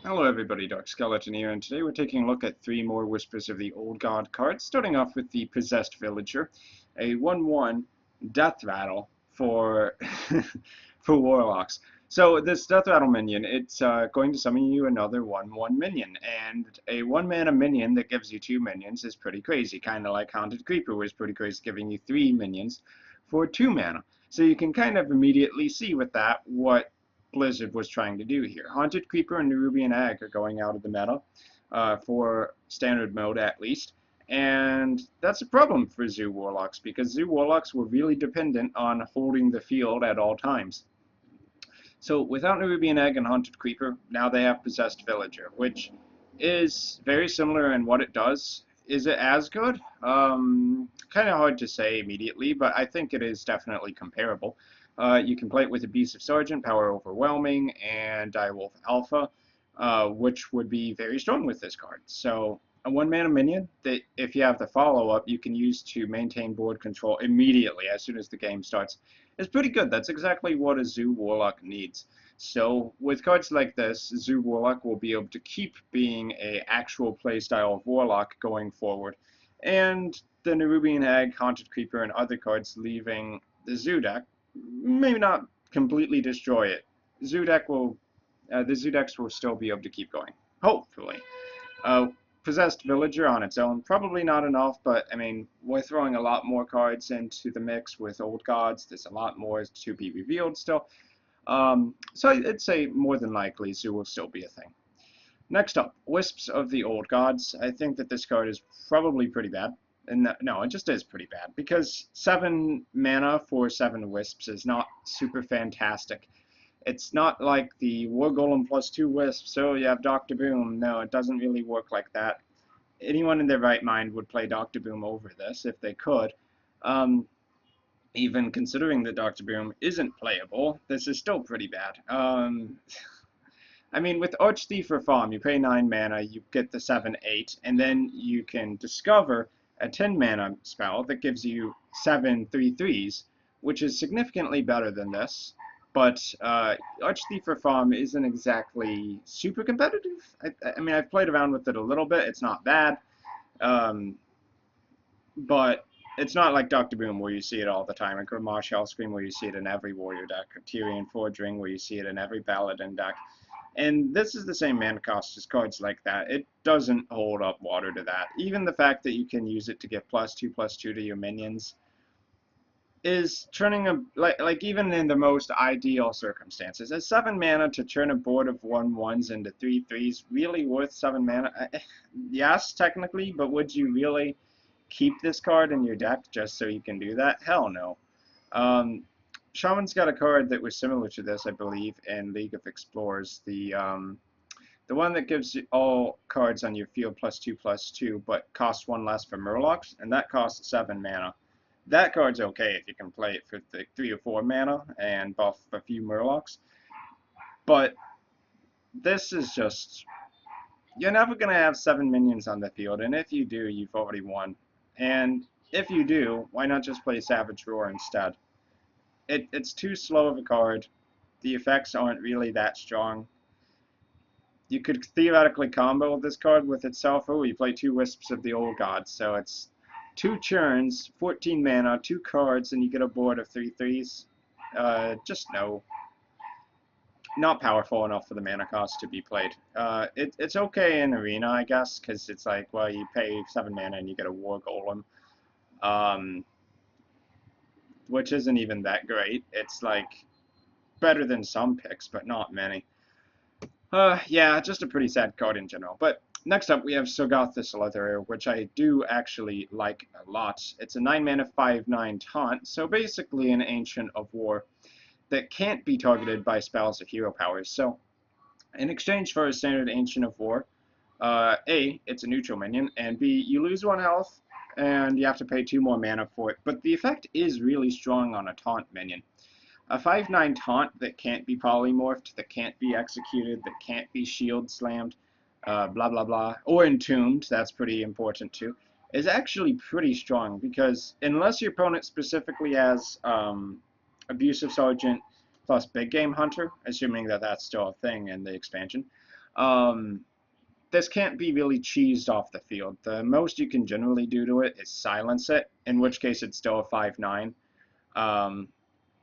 Hello everybody, Dark Skeleton here, and today we're taking a look at three more Whispers of the Old God cards, starting off with the Possessed Villager, a 1/1 Death Rattle for for Warlocks. So this Death Rattle minion, it's going to summon you another 1/1 minion, and a 1-mana minion that gives you 2 minions is pretty crazy, kind of like Haunted Creeper was pretty crazy, giving you 3 minions for 2 mana. So you can kind of immediately see with that what Blizzard was trying to do here. Haunted Creeper and Nerubian Ag are going out of the meta for standard mode at least, and that's a problem for Zoo Warlocks because Zoo Warlocks were really dependent on holding the field at all times. So without Nerubian Egg and Haunted Creeper, now they have Possessed Villager, which is very similar in what it does. Is it as good? Kind of hard to say immediately, but I think it is definitely comparable. You can play it with Abusive Sergeant, Power Overwhelming, and Direwolf Alpha, which would be very strong with this card. So a 1-mana minion that if you have the follow-up you can use to maintain board control immediately as soon as the game starts is pretty good. That's exactly what a Zoo Warlock needs. So with cards like this, Zoo Warlock will be able to keep being an actual playstyle of Warlock going forward. And the Nerubian Hag, Haunted Creeper, and other cards leaving the Zoo deck maybe not completely destroy it. The Zoo decks will still be able to keep going, hopefully. Possessed Villager on its own, probably not enough, but I mean, we're throwing a lot more cards into the mix with Old Gods. There's a lot more to be revealed still. So I'd say more than likely Zoo will still be a thing. Next up, Wisps of the Old Gods. I think that this card is probably pretty bad. And no, it just is pretty bad, because 7 mana for 7 Wisps is not super fantastic. It's not like the War Golem plus 2 Wisps, so you have Dr. Boom. No, it doesn't really work like that. Anyone in their right mind would play Dr. Boom over this if they could. Even considering that Dr. Boom isn't playable, this is still pretty bad. I mean, with Archthief or Farm, you pay 9 mana, you get the 7/8, and then you can discover a 10 mana spell that gives you 7 3/3s, which is significantly better than this. But Archthief for Farm isn't exactly super competitive. I mean, I've played around with it a little bit. It's not bad. But it's not like Dr. Boom where you see it all the time, or Grimoire Hellscream where you see it in every warrior deck, or Tyrian Forge Ring where you see it in every paladin deck. And this is the same mana cost as cards like that. It doesn't hold up water to that. Even the fact that you can use it to give +2/+2 to your minions is turning a like even in the most ideal circumstances. As 7 mana to turn a board of 1/1s into 3/3s really worth 7 mana? Yes, technically, but would you really keep this card in your deck just so you can do that? Hell no. Shaman's got a card that was similar to this, I believe, in League of Explorers. The one that gives all cards on your field +2/+2, but costs 1 less for Murlocs, and that costs 7 mana. That card's okay if you can play it for 3 or 4 mana and buff a few Murlocs. But this is just... You're never going to have 7 minions on the field, and if you do, you've already won. And if you do, why not just play Savage Roar instead? It's too slow of a card. The effects aren't really that strong. You could theoretically combo this card with itself. Oh, you play 2 Wisps of the Old Gods, so it's 2 churns, 14 mana, 2 cards, and you get a board of 3/3s. Just no. Not powerful enough for the mana cost to be played. It's okay in Arena, I guess, because it's like, well, you pay 7 mana and you get a War Golem. Which isn't even that great. It's like better than some picks, but not many. Yeah, just a pretty sad card in general. But next up, we have Soggoth the Slitherer, which I do actually like a lot. It's a 9 mana 5/9 taunt, so basically an Ancient of War that can't be targeted by spells or hero powers. So in exchange for a standard Ancient of War, A, it's a neutral minion, and B, you lose 1 health, and you have to pay 2 more mana for it. But the effect is really strong on a taunt minion. A 5/9 taunt that can't be polymorphed, that can't be executed, that can't be shield slammed, blah blah blah, or entombed, that's pretty important too, is actually pretty strong, because unless your opponent specifically has Abusive Sergeant plus Big Game Hunter, assuming that that's still a thing in the expansion, This can't be really cheesed off the field. The most you can generally do to it is silence it, in which case it's still a 5/9. Um,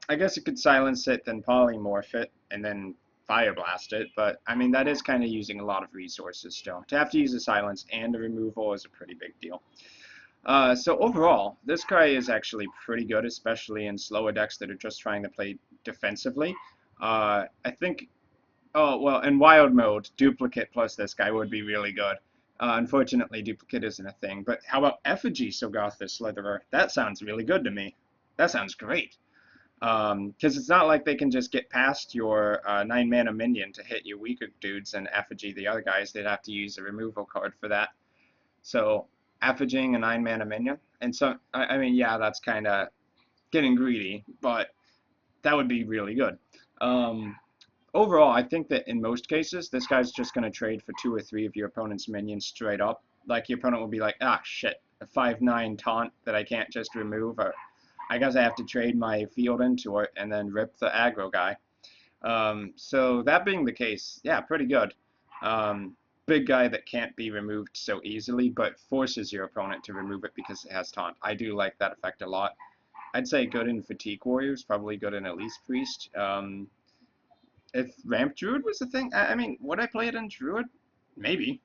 I guess you could silence it, then polymorph it, and then fire blast it, but I mean that is kind of using a lot of resources still. To have to use a silence and a removal is a pretty big deal. So overall, this guy is actually pretty good, especially in slower decks that are just trying to play defensively. I think, oh, well, in wild mode, duplicate plus this guy would be really good. Unfortunately, duplicate isn't a thing, but how about effigy Soggoth the Slitherer? That sounds really good to me. That sounds great. Because it's not like they can just get past your 9-mana minion to hit your weaker dudes and effigy the other guys. They'd have to use a removal card for that. So effiging a 9-mana minion, and so I mean, yeah, that's kind of getting greedy, but that would be really good. Overall, I think that in most cases, this guy's just going to trade for 2 or 3 of your opponent's minions straight up. Like, your opponent will be like, ah, shit, a 5/9 taunt that I can't just remove, or I guess I have to trade my field into it and then rip the aggro guy. So that being the case, yeah, pretty good. Big guy that can't be removed so easily, but forces your opponent to remove it because it has taunt. I do like that effect a lot. I'd say good in Fatigue Warriors, probably good in Elise Priest. If Ramp Druid was the thing, I mean, would I play it in Druid? Maybe.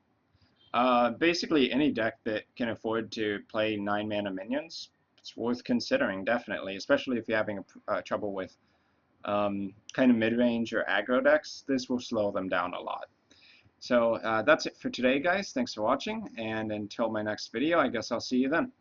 Basically, any deck that can afford to play 9-mana minions, it's worth considering, definitely, especially if you're having trouble with kind of mid-range or aggro decks. This will slow them down a lot. So that's it for today, guys. Thanks for watching, and until my next video, I guess I'll see you then.